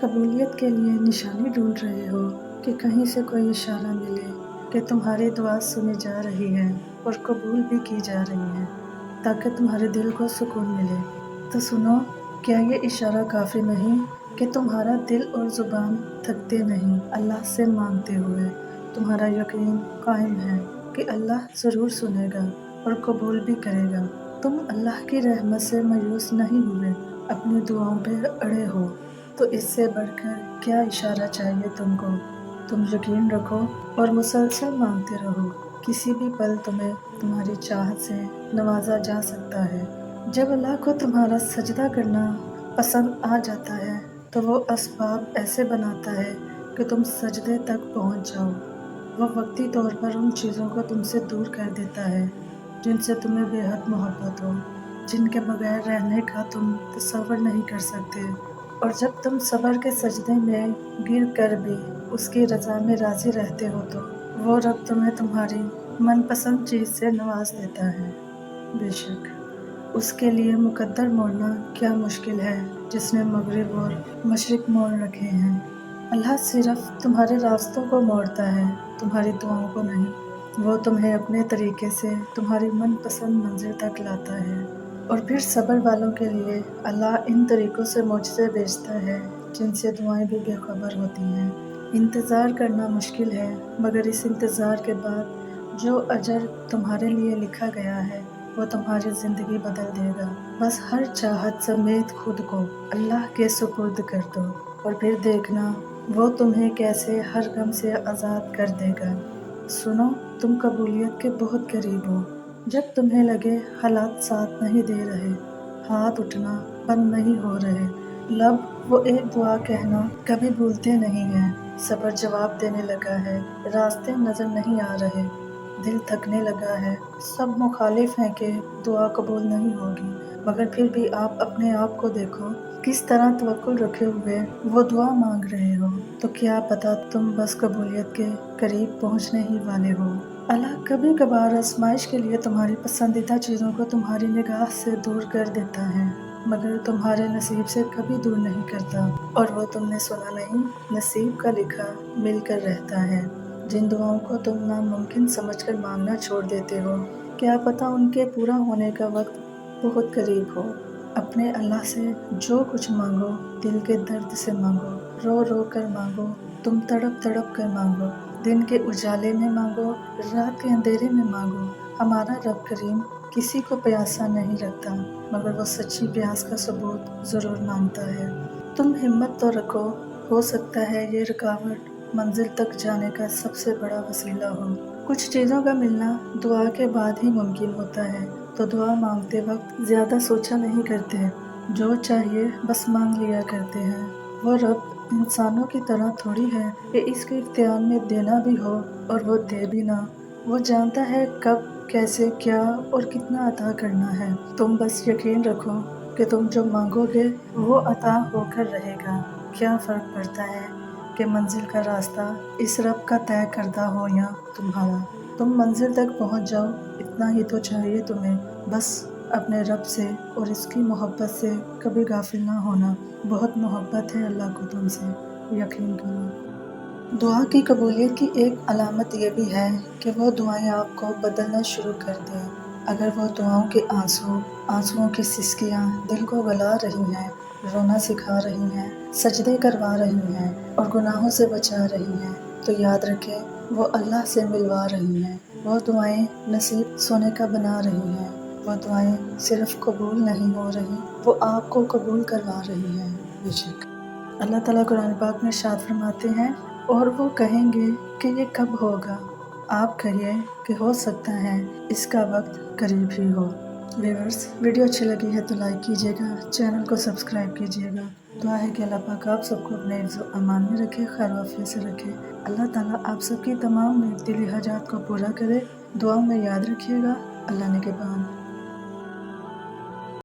قبولیت کے لیے نشانی ڈھونڈ رہے ہو کہ کہیں سے کوئی اشارہ ملے کہ تمہاری دعا سنی جا رہی ہے اور قبول بھی کی جا رہی ہے تاکہ تمہارے دل کو سکون ملے، تو سنو، کیا یہ اشارہ کافی نہیں کہ تمہارا دل اور زبان تھکتے نہیں اللہ سے مانگتے ہوئے؟ تمہارا یقین قائم ہے کہ اللہ ضرور سنے گا اور قبول بھی کرے گا۔ تم اللہ کی رحمت سے مایوس نہیں ہوئے، اپنی دعاؤں پہ اڑے ہو، تو اس سے بڑھ کر کیا اشارہ چاہیے تم کو؟ تم یقین رکھو اور مسلسل مانگتے رہو، کسی بھی پل تمہیں تمہاری چاہت سے نوازا جا سکتا ہے۔ جب اللہ کو تمہارا سجدہ کرنا پسند آ جاتا ہے تو وہ اسباب ایسے بناتا ہے کہ تم سجدے تک پہنچ جاؤ۔ وہ وقتی طور پر ان چیزوں کو تم سے دور کر دیتا ہے جن سے تمہیں بے حد محبت ہو، جن کے بغیر رہنے کا تم تصور نہیں کر سکتے، اور جب تم صبر کے سجدے میں گر کر بھی اس کی رضا میں راضی رہتے ہو تو وہ رب تمہیں تمہاری من پسند چیز سے نواز دیتا ہے۔ بے شک اس کے لیے مقدر موڑنا کیا مشکل ہے جس نے مغرب اور مشرق موڑ رکھے ہیں۔ اللہ صرف تمہارے راستوں کو موڑتا ہے، تمہاری دعاؤں کو نہیں۔ وہ تمہیں اپنے طریقے سے تمہاری من پسند منزل تک لاتا ہے، اور پھر صبر والوں کے لیے اللہ ان طریقوں سے معجزے بھیجتا ہے جن سے دعائیں بھی بے خبر ہوتی ہیں۔ انتظار کرنا مشکل ہے، مگر اس انتظار کے بعد جو اجر تمہارے لیے لکھا گیا ہے وہ تمہاری زندگی بدل دے گا۔ بس ہر چاہت سمیت خود کو اللہ کے سپرد کر دو، اور پھر دیکھنا وہ تمہیں کیسے ہر غم سے آزاد کر دے گا۔ سنو، تم قبولیت کے بہت قریب ہو۔ جب تمہیں لگے حالات ساتھ نہیں دے رہے، ہاتھ اٹھنا بند نہیں ہو رہے، لب وہ ایک دعا کہنا کبھی بھولتے نہیں ہیں، صبر جواب دینے لگا ہے، راستے نظر نہیں آ رہے، دل تھکنے لگا ہے، سب مخالف ہیں کہ دعا قبول نہیں ہوگی، مگر پھر بھی آپ اپنے آپ کو دیکھو، کس طرح توکل رکھے ہوئے وہ دعا مانگ رہے ہو، تو کیا پتا تم بس قبولیت کے قریب پہنچنے ہی والے ہو۔ اللہ کبھی کبھار آزمائش کے لیے تمہاری پسندیدہ چیزوں کو تمہاری نگاہ سے دور کر دیتا ہے، مگر تمہارے نصیب سے کبھی دور نہیں کرتا، اور وہ تم نے سنا نہیں، نصیب کا لکھا مل کر رہتا ہے۔ جن دعاؤں کو تم ناممکن سمجھ کر مانگنا چھوڑ دیتے ہو، کیا پتا ان کے پورا ہونے کا وقت بہت قریب ہو۔ اپنے اللہ سے جو کچھ مانگو دل کے درد سے مانگو، رو رو کر مانگو، تم تڑپ تڑپ کر مانگو، دن کے اجالے میں مانگو، رات کے اندھیرے میں مانگو۔ ہمارا رب کریم کسی کو پیاسا نہیں رکھتا، مگر وہ سچی پیاس کا ثبوت ضرور مانگتا ہے۔ تم ہمت تو رکھو، ہو سکتا ہے یہ رکاوٹ منزل تک جانے کا سب سے بڑا وسیلہ ہو۔ کچھ چیزوں کا ملنا دعا کے بعد ہی ممکن ہوتا ہے، تو دعا مانگتے وقت زیادہ سوچا نہیں کرتے، جو چاہیے بس مانگ لیا کرتے ہیں۔ وہ رب انسانوں کی طرح تھوڑی ہے کہ اس کے اختیار میں دینا بھی ہو اور وہ دے بھی نہ۔ وہ جانتا ہے کب، کیسے، کیا اور کتنا عطا کرنا ہے۔ تم بس یقین رکھو کہ تم جو مانگو گے وہ عطا ہو کر رہے گا۔ کیا فرق پڑتا ہے کہ منزل کا راستہ اس رب کا طے کردہ ہو یا تمہارا؟ تم منزل تک پہنچ جاؤ، اتنا ہی تو چاہیے تمہیں، بس اپنے رب سے اور اس کی محبت سے کبھی غافل نہ ہونا۔ بہت محبت ہے اللہ کو تم سے، یقین کرو۔ دعا کی قبولیت کی ایک علامت یہ بھی ہے کہ وہ دعائیں آپ کو بدلنا شروع کر دیں۔ اگر وہ دعاؤں کے آنسوؤں کی سسکیاں دل کو گلا رہی ہیں، رونا سکھا رہی ہیں، سجدے کروا رہی ہیں اور گناہوں سے بچا رہی ہیں، تو یاد رکھیں وہ اللہ سے ملوا رہی ہیں۔ وہ دعائیں نصیب سونے کا بنا رہی ہیں، وہ دعائیں صرف قبول نہیں ہو رہی، وہ آپ کو قبول کروا رہی ہیں۔ بے شک اللہ تعالیٰ قرآن پاک میں ارشاد فرماتے ہیں، اور وہ کہیں گے کہ یہ کب ہوگا؟ آپ کہیے کہ ہو سکتا ہے اس کا وقت قریب ہی ہو۔ ویورز، ویڈیو اچھی لگی ہے تو لائک کیجیے گا، چینل کو سبسکرائب کیجیے گا۔ دعا ہے کہ اللہ پاک آپ سب کو اپنے حفظ و امان میں رکھے، خیر و عافیت سے رکھے۔ اللہ تعالیٰ آپ سب کی تمام نیک دلی حاجات کو پورا کرے۔ دعاؤں میں یاد رکھیے گا۔ اللہ نگہبان۔